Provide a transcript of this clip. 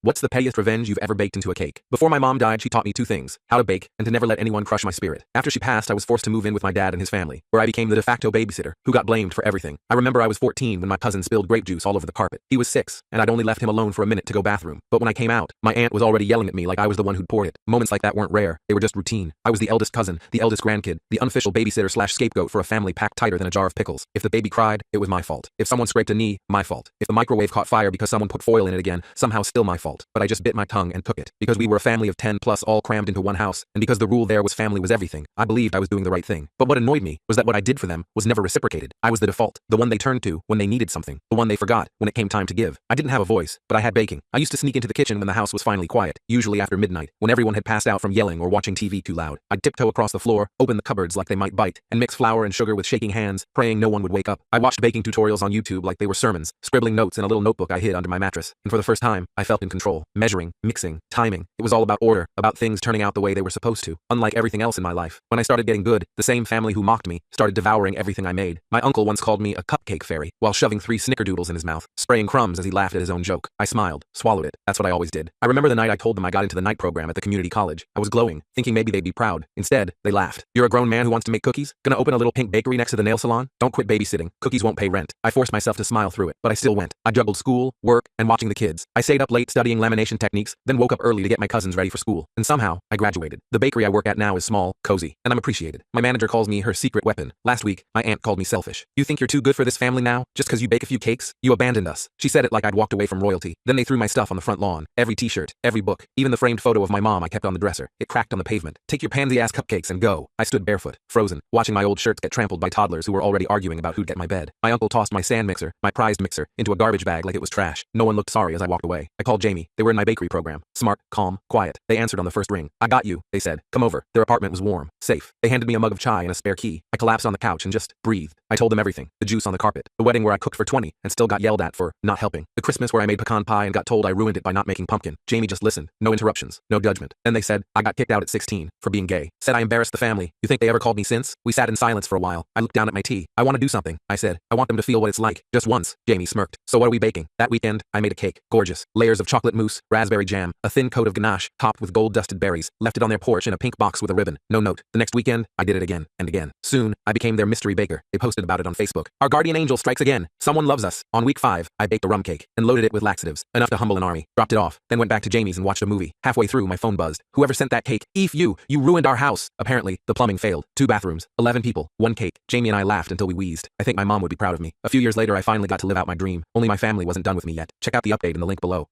What's the pettiest revenge you've ever baked into a cake? Before my mom died, she taught me two things: how to bake and to never let anyone crush my spirit. After she passed, I was forced to move in with my dad and his family, where I became the de facto babysitter, who got blamed for everything. I remember I was 14 when my cousin spilled grape juice all over the carpet. He was 6, and I'd only left him alone for a minute to go bathroom. But when I came out, my aunt was already yelling at me like I was the one who'd poured it. Moments like that weren't rare, they were just routine. I was the eldest cousin, the eldest grandkid, the unofficial babysitter/scapegoat for a family packed tighter than a jar of pickles. If the baby cried, it was my fault. If someone scraped a knee, my fault. If the microwave caught fire because someone put foil in it again, somehow still my fault. But I just bit my tongue and took it. Because we were a family of 10 plus all crammed into one house, and because the rule there was family was everything, I believed I was doing the right thing. But what annoyed me was that what I did for them was never reciprocated. I was the default, the one they turned to when they needed something, the one they forgot when it came time to give. I didn't have a voice, but I had baking. I used to sneak into the kitchen when the house was finally quiet, usually after midnight, when everyone had passed out from yelling or watching TV too loud. I'd tiptoe across the floor, open the cupboards like they might bite, and mix flour and sugar with shaking hands, praying no one would wake up. I watched baking tutorials on YouTube like they were sermons, scribbling notes in a little notebook I hid under my mattress, and for the first time, I felt in control. Measuring, mixing, timing. It was all about order, about things turning out the way they were supposed to. Unlike everything else in my life, when I started getting good, the same family who mocked me started devouring everything I made. My uncle once called me a cupcake fairy while shoving 3 snickerdoodles in his mouth, spraying crumbs as he laughed at his own joke. I smiled, swallowed it. That's what I always did. I remember the night I told them I got into the night program at the community college. I was glowing, thinking maybe they'd be proud. Instead, they laughed. You're a grown man who wants to make cookies? Gonna open a little pink bakery next to the nail salon? Don't quit babysitting. Cookies won't pay rent. I forced myself to smile through it, but I still went. I juggled school, work, and watching the kids. I stayed up late studying lamination techniques, then woke up early to get my cousins ready for school. And somehow, I graduated. The bakery I work at now is small, cozy, and I'm appreciated. My manager calls me her secret weapon. Last week, my aunt called me selfish. You think you're too good for this family now? Just because you bake a few cakes? You abandoned us. She said it like I'd walked away from royalty. Then they threw my stuff on the front lawn. Every t-shirt, every book, even the framed photo of my mom I kept on the dresser. It cracked on the pavement. Take your pansy-ass cupcakes and go. I stood barefoot, frozen, watching my old shirts get trampled by toddlers who were already arguing about who'd get my bed. My uncle tossed my sand mixer, my prized mixer, into a garbage bag like it was trash. No one looked sorry as I walked away. I called Jamie. They were in my bakery program. Smart, calm, quiet. They answered on the first ring. I got you, they said. Come over. Their apartment was warm, safe. They handed me a mug of chai and a spare key. I collapsed on the couch and just breathed. I told them everything. The juice on the carpet. The wedding where I cooked for 20 and still got yelled at for not helping. The Christmas where I made pecan pie and got told I ruined it by not making pumpkin. Jamie just listened. No interruptions. No judgment. Then they said, I got kicked out at 16 for being gay. Said I embarrassed the family. You think they ever called me since? We sat in silence for a while. I looked down at my tea. I want to do something, I said. I want them to feel what it's like. Just once. Jamie smirked. So what are we baking? That weekend, I made a cake. Gorgeous. Layers of chocolate mousse, raspberry jam, a thin coat of ganache, topped with gold-dusted berries. Left it on their porch in a pink box with a ribbon. No note. The next weekend, I did it again and again. Soon, I became their mystery baker. They posted about it on Facebook. Our guardian angel strikes again. Someone loves us. On week 5, I baked a rum cake and loaded it with laxatives, enough to humble an army. Dropped it off, then went back to Jamie's and watched a movie. Halfway through, my phone buzzed. Whoever sent that cake, you ruined our house. Apparently, the plumbing failed. 2 bathrooms, 11 people, 1 cake. Jamie and I laughed until we wheezed. I think my mom would be proud of me. A few years later, I finally got to live out my dream. Only my family wasn't done with me yet. Check out the update in the link below.